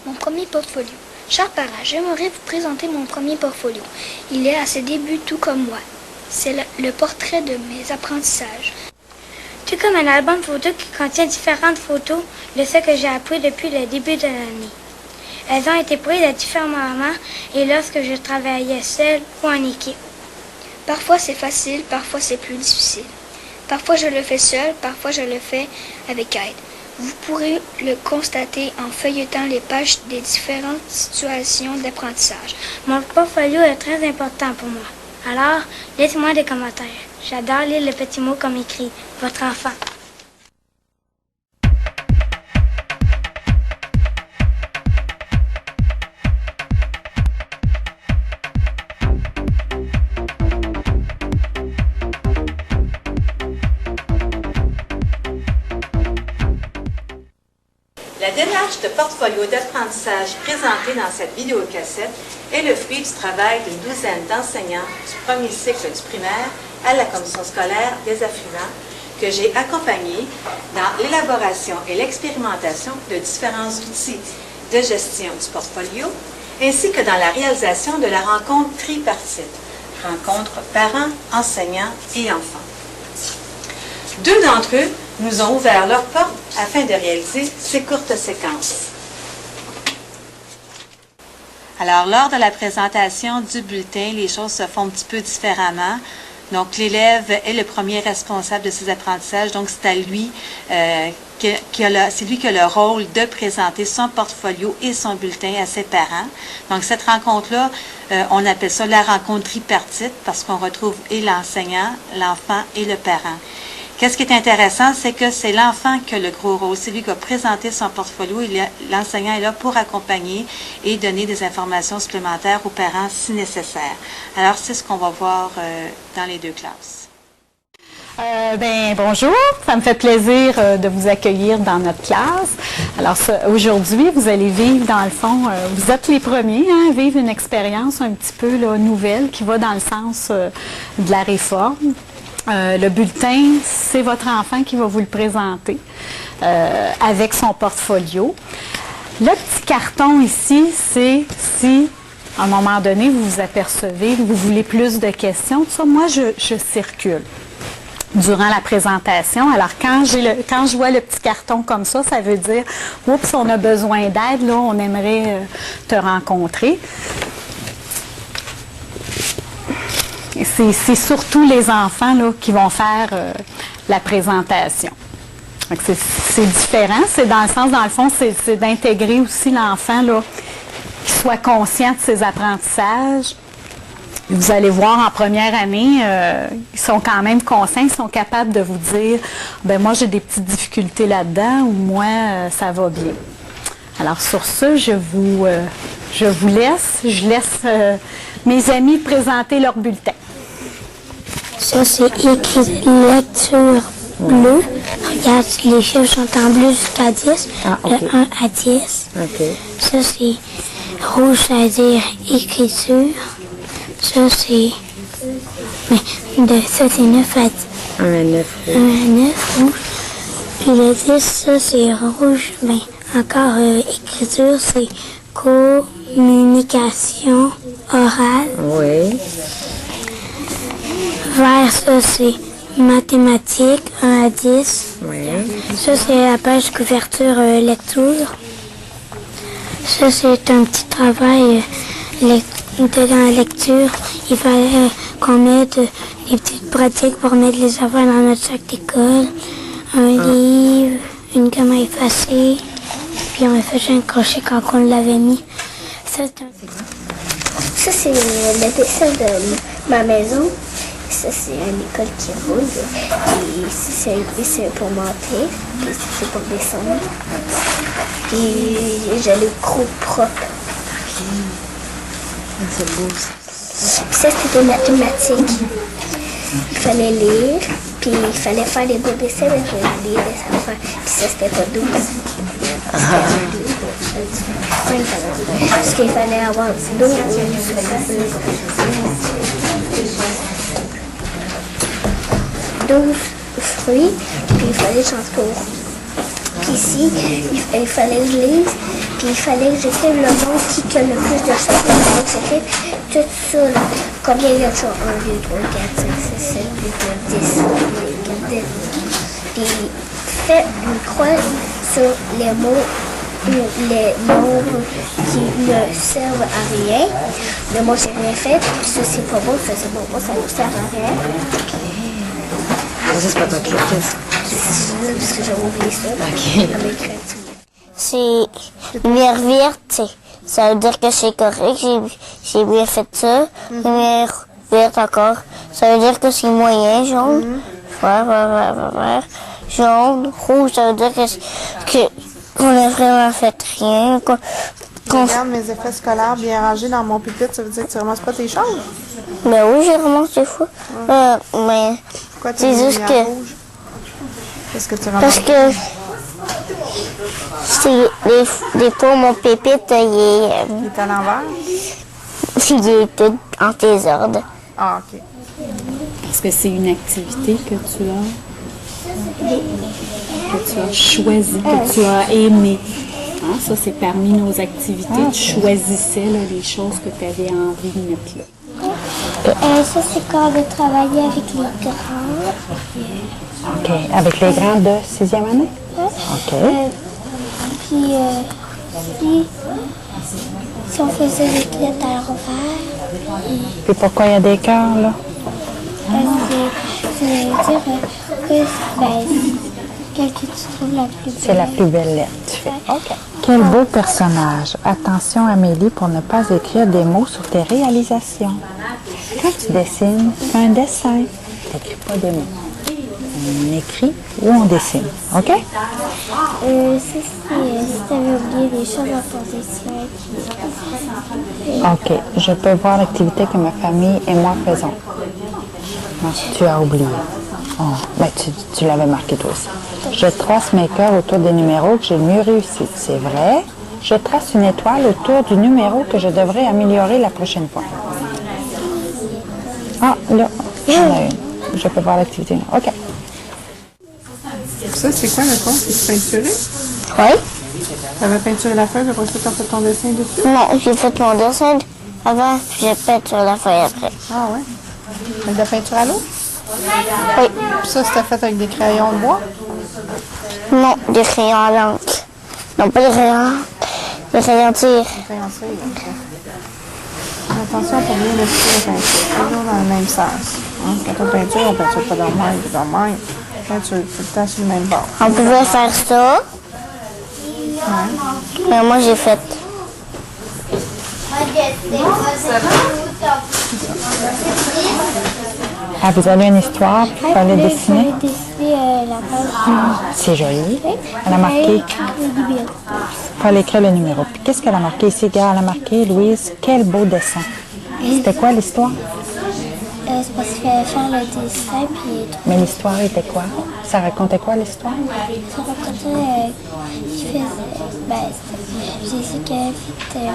Mon premier portfolio. Chers parents, j'aimerais vous présenter mon premier portfolio. Il est à ses débuts tout comme moi. C'est le portrait de mes apprentissages. Tout comme un album photo qui contient différentes photos de ce que j'ai appris depuis le début de l'année. Elles ont été prises à différents moments et lorsque je travaillais seule ou en équipe. Parfois c'est facile, parfois c'est plus difficile. Parfois je le fais seul, parfois je le fais avec aide. Vous pourrez le constater en feuilletant les pages des différentes situations d'apprentissage. Mon portfolio est très important pour moi. Alors, laissez-moi des commentaires. J'adore lire le petit mot comme écrit « Votre enfant ». La démarche de portfolio d'apprentissage présentée dans cette vidéocassette est le fruit du travail d'une douzaine d'enseignants du premier cycle du primaire à la commission scolaire des affluents que j'ai accompagnés dans l'élaboration et l'expérimentation de différents outils de gestion du portfolio ainsi que dans la réalisation de la rencontre tripartite, rencontre parents, enseignants et enfants. Deux d'entre eux nous ont ouvert leurs portes afin de réaliser ces courtes séquences. Alors, lors de la présentation du bulletin, les choses se font un petit peu différemment. Donc, l'élève est le premier responsable de ses apprentissages, donc c'est à lui c'est lui qui a le rôle de présenter son portfolio et son bulletin à ses parents. Donc, cette rencontre-là, on appelle ça la rencontre tripartite parce qu'on retrouve et l'enseignant, l'enfant et le parent. Qu'est-ce qui est intéressant, c'est que c'est l'enfant qui a le gros rôle. C'est lui qui a présenté son portfolio. L'enseignant est là pour accompagner et donner des informations supplémentaires aux parents si nécessaire. Alors, c'est ce qu'on va voir dans les deux classes. Bonjour, ça me fait plaisir de vous accueillir dans notre classe. Alors aujourd'hui, vous allez vivre dans le fond, vous êtes les premiers à vivre une expérience un petit peu là, nouvelle qui va dans le sens de la réforme. Le bulletin, c'est votre enfant qui va vous le présenter avec son portfolio. Le petit carton ici, c'est si à un moment donné vous vous apercevez, vous voulez plus de questions. Tout ça, moi, je circule durant la présentation. Alors, quand je vois le petit carton comme ça veut dire « Oups, on a besoin d'aide, là, on aimerait te rencontrer ». C'est surtout les enfants là, qui vont faire la présentation. C'est différent, c'est dans le sens, dans le fond, c'est d'intégrer aussi l'enfant là, qu'il soit conscient de ses apprentissages. Vous allez voir en première année, ils sont quand même conscients, ils sont capables de vous dire « ben moi j'ai des petites difficultés là-dedans » ou « moi ça va bien ». Alors sur ce, je vous laisse, je laisse mes amis présenter leur bulletin. Ça, c'est écrit lecture bleue. Regarde, les chiffres sont en bleu jusqu'à 10, de 1 à 10. Ça, c'est rouge, ça veut dire écriture. Ça, c'est 9 à 10. 1 à 9, oui. 1 à 9, rouge. Puis le 10, ça, c'est rouge. Encore écriture, c'est communication orale. Oui. Vert, ça, c'est mathématiques, 1 à 10. Oui. Ça, c'est la page couverture lecture. Ça, c'est un petit travail dans la lecture. Il fallait qu'on mette des petites pratiques pour mettre les affaires dans notre sac d'école. Un livre, une gomme à effacer. Puis on a fait un crochet quand on l'avait mis. Ça, c'est le dessin de ma maison. Ça, c'est une école qui roule. Et ici, c'est pour monter. Puis ici, c'est pour descendre. Puis j'ai le gros propre. C'est beau, ça. Puis ça, c'était mathématiques. Il fallait lire. Puis il fallait faire des beaux dessins. Mais je voulais lire des affaires. Puis ça, c'était pas 12. Parce qu'il fallait avoir 12. 12 fruits, puis il fallait que j'en trouve. Puis ici, il fallait que je lise, Puis il fallait que j'écrive le nom qui a le plus de choses. Il fallait que j'écrive tout ça. Là. Combien il y a de choses? 1, 2, 3, 4, 5, 6, 7, 8, 9, 10, 11, 12, 13. Puis fait une croix sur les mots ou les nombres qui ne servent à rien. Mais moi, j'ai rien fait. Puis ça, c'est pas bon. Ça, c'est bon. Moi, ça ne sert à rien. Ça, c'est pas toi qui l'as fait. C'est parce que j'ai oublié ça. À mes créatures. C'est lumière verte, ça veut dire que c'est correct, j'ai bien fait ça. Lumière verte encore, ça veut dire que c'est moyen, jaune. Vert. Jaune, rouge, ça veut dire qu'on n'a vraiment fait rien. Je regarde mes effets scolaires bien rangés dans mon pupitre, ça veut dire que tu ramasses pas tes choses? Ben oui, j'ai ramassé fou. Mais Pourquoi tu c'est as juste mis que... en rouge? Qu'est-ce que tu ramasses? Parce que des fois, mon pépite, Il est à l'envers? il est tout en désordre. Ah, OK. Est-ce que c'est une activité que tu as choisie, que tu as aimée? Hein, ça, c'est parmi nos activités. Tu choisissais là, les choses que tu avais envie de mettre là. Ça, c'est quand de travailler avec les grands. OK. Avec les grands de 6e année? OK. Puis, si on faisait des clettes à l'envers, Puis pourquoi il y a des cœurs, là? ça veut dire quelle que tu trouves la plus belle. C'est la plus belle lettre, tu fais. OK. Quel beau personnage. Attention, Amélie, pour ne pas écrire des mots sur tes réalisations. Quand tu dessines, fais un dessin. Tu n'écris pas des mots. On écrit ou on dessine. OK? Ça, c'est si tu avais oublié des choses dans ton dessin. OK. Je peux voir l'activité que ma famille et moi faisons. Non, tu as oublié. Oh, ben tu l'avais marqué toi aussi. Je trace mes cœurs autour des numéros que j'ai le mieux réussi. C'est vrai. Je trace une étoile autour du numéro que je devrais améliorer la prochaine fois. Ah, là, il y en a une. Je peux voir l'activité. OK. Ça, c'est quoi le fond? C'est peinturé? Oui? Tu avais peinturé la feuille, après ça, tu as fait ton dessin dessus? Non, j'ai fait mon dessin avant, puis j'ai peint sur la feuille après. Ah, ouais. Avec de la peinture à l'eau? Oui. Puis ça, c'était fait avec des crayons de bois? Non, des crayons à l'encre. Non, pas des crayons. Des crayons de cire. Des crayons de cire, OK. Attention pour bien laisser la peinture, toujours dans le même sens. Hein? Quand on peinture pas dans le même, dans le même. Peinture, tout le temps sur le même bord. On pouvait faire ça. Mais moi, j'ai fait. Ah, vous avez une histoire, il fallait dessiner. J'ai dessiné la page. C'est joli. Elle a marqué. Il fallait écrire le numéro. Puis qu'est-ce qu'elle a marqué ici? Regarde, elle a marqué, Louise, quel beau dessin. C'était quoi l'histoire? C'est parce qu'il fallait faire le dessin, puis Mais l'histoire était quoi? Ça racontait quoi l'histoire? ça racontait qu'il faisait. Jésus qui avait fait la terre.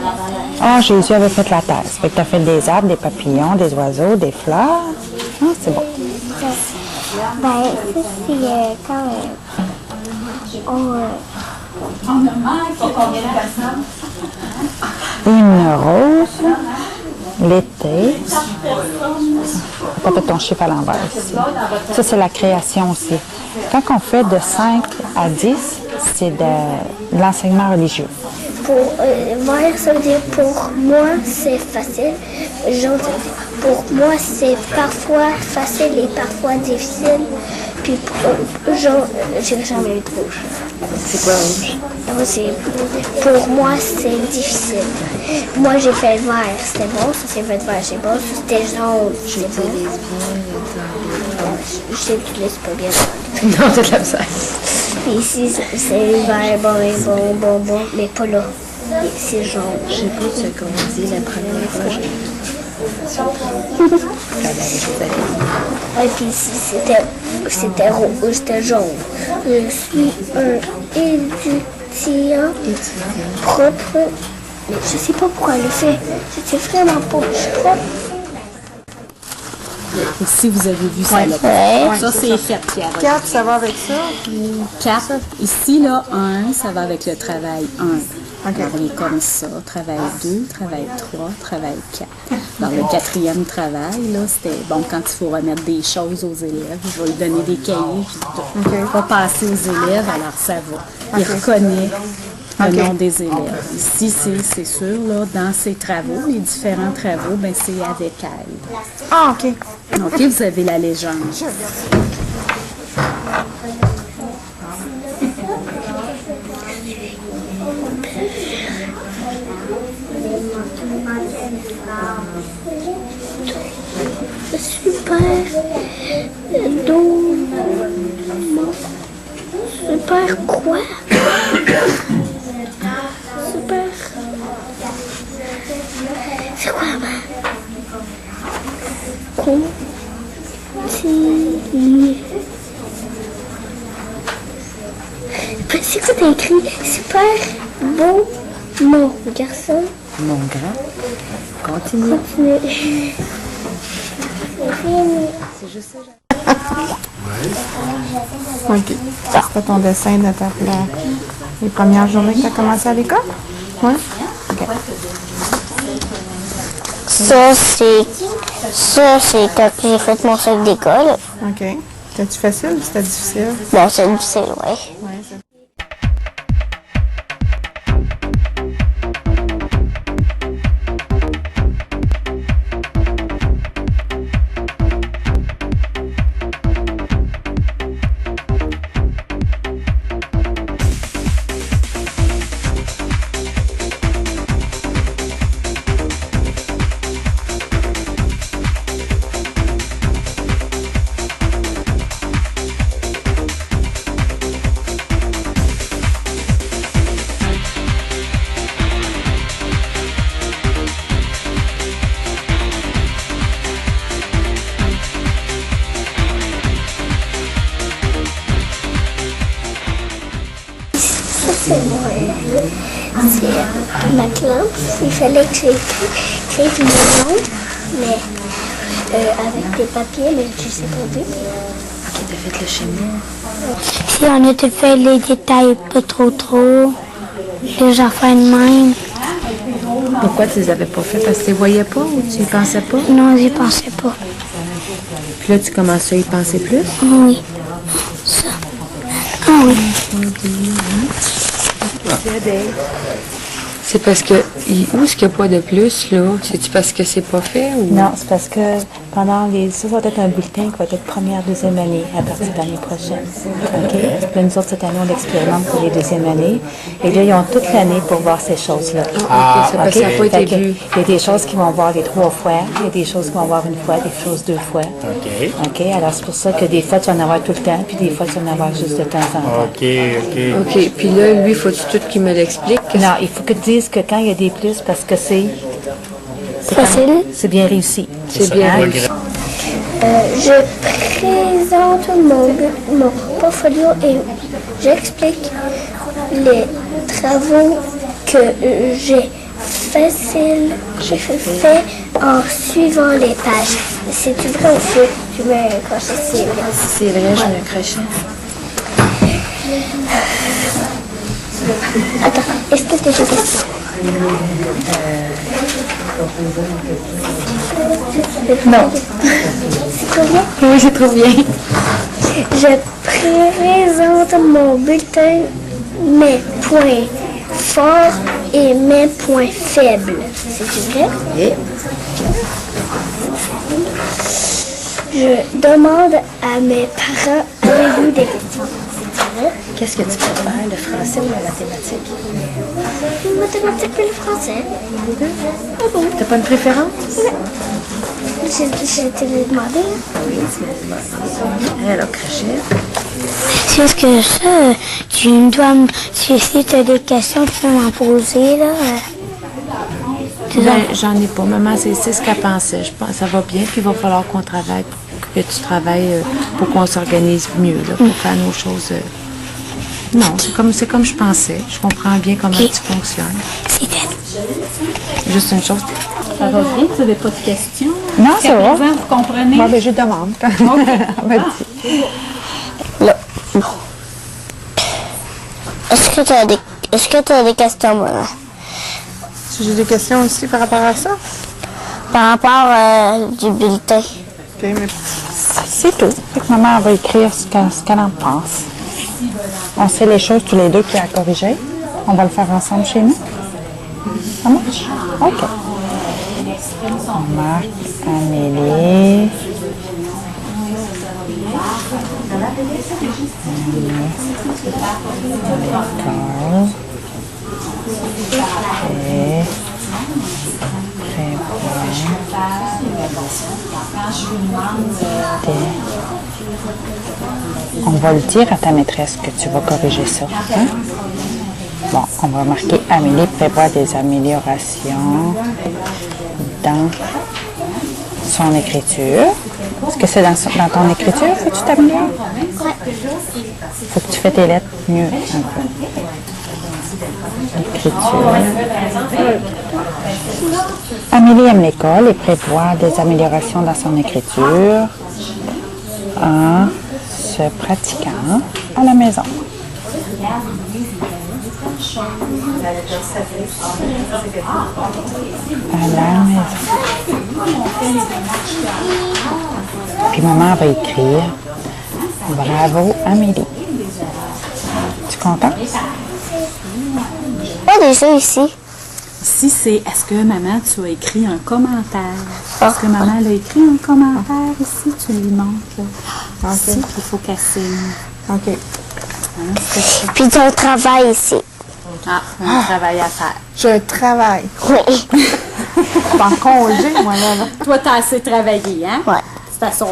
Ah, Jésus avait fait la terre. Ça fait que tu as fait des arbres, des papillons, des oiseaux, des fleurs. Ah, c'est bon. Ça, c'est quand Une rose, l'été. Tu as fait ton chiffre à l'envers ici. Ça, c'est la création aussi. Quand on fait de 5 à 10, c'est de l'enseignement religieux. Vert, ça veut dire pour moi, c'est facile. Jaune, ça veut dire pour moi, c'est parfois facile et parfois difficile. Puis jaune, j'ai jamais eu de rouge. C'est quoi rouge? Pour moi, c'est difficile. Moi, j'ai fait vert, c'était bon. Ça, c'est fait vert, c'est bon. Ça, c'était jaune, c'est bon. Je sais que tu laisses pas bien. Non, c'est de la misère. Puis ici, c'est vert, bon, mais pas là. C'est jaune. Je sais pas ce qu'on dit la première fois. Et puis ici, c'était rouge, c'était jaune. Je suis un étudiant propre. Mais je sais pas pourquoi elle le fait. Je sais vraiment pas. Je suis propre. Ici, vous avez vu ça. Là. Ça, c'est fait, Pierre. 4, ça va avec ça. Puis 4. Ici, là, 1, ça va avec le travail 1. Alors, il est comme ça, travail 2, travail 3, travail 4. Dans le 4e travail, là, c'était, bon, quand il faut remettre des choses aux élèves, je vais lui donner des cahiers, puis tout. Il va passer aux élèves, alors ça va. Il reconnaît le nom des élèves. Ici, c'est sûr, là, dans ses travaux, les différents travaux, ben c'est avec elle. Ah, OK. OK, vous avez la légende. Super. Super quoi? Super. C'est quoi, maman? Continue. C'est quoi t'as écrit? Super beau mon garçon. Mon grand. Continue. Continue. C'est juste ça. OK. C'était ton dessin de les premières journées que tu as commencé à l'école? Oui? OK. Ça, c'est quand j'ai fait mon sac d'école. OK. C'était-tu facile ou c'était difficile? Bon, c'est difficile, ouais. Oui, C'est ma classe. Il fallait que j'écrive mon nom, mais avec des papiers, mais je sais pas d'où. OK, t'as fait le schéma. Si on a fait les détails pas trop, les affaires de même. Pourquoi tu les avais pas fait? Parce que tu les voyais pas ou tu y pensais pas? Non, j'y pensais pas. Puis là, tu commences à y penser plus? Oui. Ça. Ah oui. C'est parce que, où est-ce qu'il n'y a pas de plus, là? C'est-tu parce que c'est pas fait ou? Non, c'est parce que ça va être un bulletin qui va être première, deuxième année à partir de l'année prochaine. OK? Puis là, nous autres, cette année, on l'expérimente pour les deuxièmes années. Et là, ils ont toute l'année pour voir ces choses-là. Ah, OK, c'est parce que ça n'a pas été Fait que vu. il y a des choses qui vont voir les 3 fois, il y a des choses qui vont voir une fois, des choses 2 fois. OK. OK? Alors, c'est pour ça que des fois, tu vas en avoir tout le temps, puis des fois, tu vas en avoir juste de temps en temps. OK, OK. OK, puis là, lui, faut-tu tout qu'il me l'explique? Non, il faut que tu dises que quand il y a des plus, parce que c'est Facile. c'est bien réussi. C'est bien Hein? réussi. Je présente mon portfolio et j'explique les travaux que j'ai fait en suivant les pages. C'est-tu vrai ou faux? Je mets un crochet, c'est vrai. Si c'est vrai, je mets un crochet. Attends, est-ce que tu as des questions? Non. C'est trop bien? Oui, c'est trop bien. Je présente mon bulletin, mes points forts et mes points faibles. C'est vrai? Oui. Je demande à mes parents, avez-vous des questions? C'est vrai? Qu'est-ce que tu préfères, le français ou la mathématique? Le mathématique et le français. Ah bon? T'as pas une préférence? J'ai été le demander. Oui, tu m'as demandé. Alors, crochet. C'est ce que ça, si tu as des questions, tu peux m'en poser, là. Ben, j'en ai pas. Maman, c'est ce qu'elle pensait. Je pense que ça va bien, puis il va falloir qu'on travaille, que tu travailles pour qu'on s'organise mieux, là, pour faire nos choses. Non, c'est comme je pensais. Je comprends bien comment tu fonctionnes. C'est fait. Juste une chose. Ça va bien? Vous n'avez pas de questions? Non, ça va. Vous comprenez? Bon, ben, je demande. Est-ce que tu as des... Est-ce que tu as des questions, maman? Si j'ai des questions aussi par rapport à ça? Par rapport du bulletin. OK, mais C'est tout. Fait que maman va écrire ce qu'elle en pense. On sait les choses tous les deux qu'il y a à corriger. On va le faire ensemble chez nous. Ça marche? OK. On marque Amélie. L'école. Et on va le dire à ta maîtresse que tu vas corriger ça. Hein? Bon, on va marquer Amélie prévoit des améliorations dans son écriture. Est-ce que c'est dans ton écriture que tu t'améliores? Il faut que tu fais tes lettres mieux un peu. L'écriture. Amélie aime l'école et prévoit des améliorations dans son écriture en se pratiquant à la maison. À la maison. Puis maman va écrire « Bravo Amélie ». Tu es contente? Pas déjà ici. Ici, c'est est-ce que maman, tu as écrit un commentaire? Est-ce que maman elle a écrit un commentaire ici? Tu lui montres. Là. Ici, il faut qu'elle signe. OK. Hein, c'est Puis ton travail ici. un travail à faire. J'ai un travail. Oui. En congé, moi, là. Toi, tu as assez travaillé, hein? Ouais. De toute façon,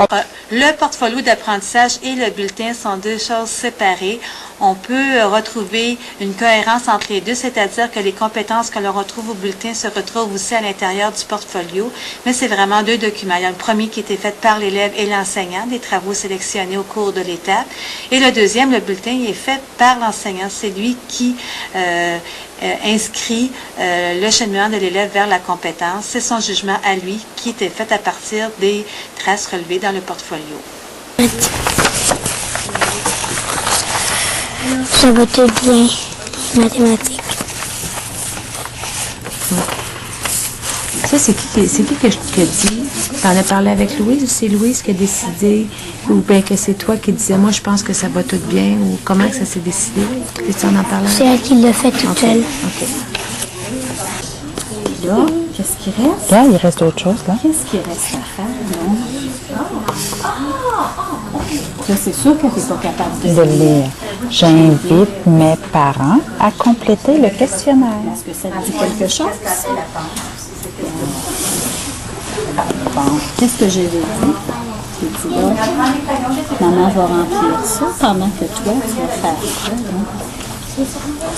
Le portfolio d'apprentissage et le bulletin sont deux choses séparées. On peut retrouver une cohérence entre les deux, c'est-à-dire que les compétences que l'on retrouve au bulletin se retrouvent aussi à l'intérieur du portfolio, mais c'est vraiment deux documents. Il y a le premier qui était fait par l'élève et l'enseignant, des travaux sélectionnés au cours de l'étape, et le deuxième, le bulletin, il est fait par l'enseignant. C'est lui qui inscrit le cheminement de l'élève vers la compétence. C'est son jugement à lui qui était fait à partir des traces relevées dans le portfolio. Ça va tout bien, mathématiques. Ça, c'est qui qui a dit? T'en as parlé avec Louise ou c'est Louise qui a décidé? Ou bien que c'est toi qui disais, moi, je pense que ça va tout bien? Ou comment que ça s'est décidé? Est-ce que tu en parles? C'est elle qui l'a fait toute seule. OK. là, qu'est-ce qui reste? Là, il reste d'autres choses, là. Qu'est-ce qui reste à faire, non? Là, c'est sûr que tu n'es pas capable de De lire. J'invite mes parents à compléter le questionnaire. Est-ce que ça dit quelque chose? Bon, qu'est-ce que je vais dire? J'ai dit là, maman va remplir ça pendant que toi, tu vas faire ça. Tu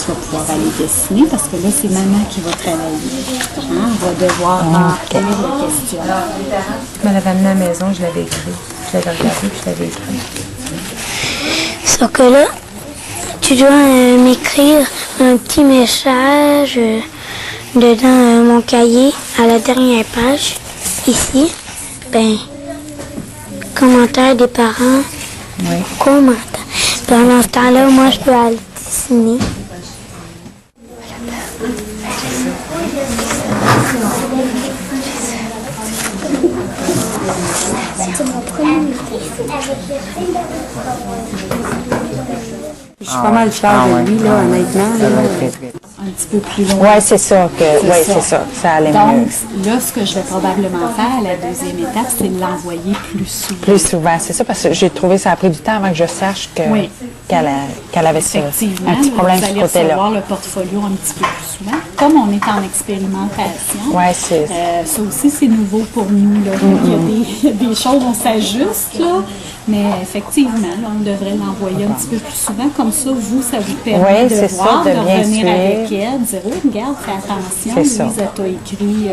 vas pouvoir aller dessiner parce que là, c'est maman qui va travailler. Hein? On va devoir remplir le questionnaire. Je me l'avais amené à la maison, je l'avais écrit. Je l'avais regardé puis je l'avais écrit. Sauf que là, tu dois m'écrire un petit message dedans mon cahier à la dernière page, ici. Ben, commentaire des parents. Oui. Commentaire. Pendant ce temps-là, moi, je peux aller dessiner. Je suis pas mal fière de lui, là, honnêtement. Un petit peu plus loin. Oui, c'est ça. C'est ça. Ça allait Donc, mieux. là, ce que je vais probablement faire à la deuxième étape, c'est de l'envoyer plus souvent. Plus souvent, c'est ça, parce que j'ai trouvé que ça a pris du temps avant que je sache que, Oui. qu'elle avait ça, Effectivement, un petit problème vous de ce allez côté-là. recevoir le portfolio un petit peu plus souvent. Comme on est en expérimentation, Oui, c'est ça aussi, c'est nouveau pour nous. Là. Donc, il y a des choses, on s'ajuste, là. Mais effectivement, là, on devrait l'envoyer un petit peu plus souvent. Comme ça, vous, ça vous permet Oui, de c'est ça, voir, de de bien revenir avec suivre. elle, de dire, oh, regarde, fais attention, C'est Louise, ça. elle t'a écrit.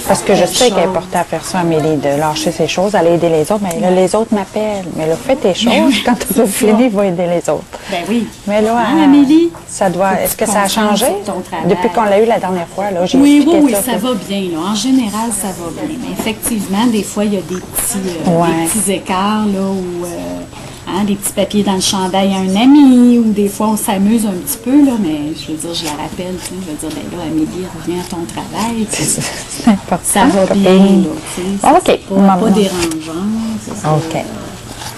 Parce que je telle sais qu'elle est chose. portée à faire ça, Amélie, de lâcher ses choses, aller aider les autres. Mais là, les autres m'appellent. Mais là, fais tes choses. oui, Quand tu as c'est fini, ça. va aider les autres. Ben oui. Mais là, Hein, Amélie? ça doit. Faut que Est-ce tu que ça a comprennes changé sur ton travail. depuis qu'on l'a eu la dernière fois? Là, j'ai Oui, expliqué ça tout. va bien. Là. En général, ça va bien. Mais effectivement, des fois, il y a des petits écarts là, où Hein, des petits papiers dans le chandail à un ami, ou des fois on s'amuse un petit peu, là, mais je veux dire, je la rappelle, tu sais, je veux dire, ben là, Amélie, reviens à ton travail. C'est important. Ça va bien, là, tu sais. OK. C'est pas dérangeant. C'est ça. OK.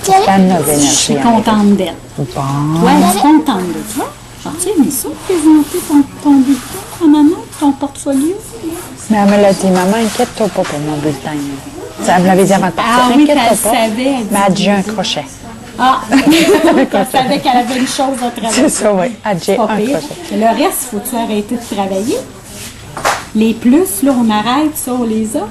Ça nos énergies. Je suis contente d'être. Bon. Toi, es-tu contente de toi? As-tu aimé ça, présenter ton bulletin à maman, ton portfolio? Mais elle me l'a dit, maman, inquiète-toi pas pour mon bulletin. Ça, elle me l'avait dit avant de partir. Ah oui, inquiète-toi elle pas. savait. Elle Mais elle dit, j'ai un crochet. Ah, elle savait qu'elle avait une chose à travailler. C'est ça, oui. Elle dit, j'ai Pas un pire. crochet. Mais le reste, faut-tu arrêter de travailler? Les plus, là, on arrête, ça, on les a?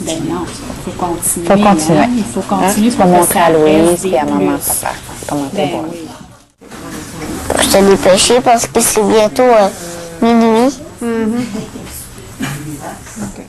Ben non, il faut continuer. Faut continuer. Hein? Il faut continuer. Tu vas pour que montrer ça à Louise reste et à des maman, plus. papa, comment t'es Ben bon. oui. Je te dépêcher parce que c'est bientôt minuit. OK.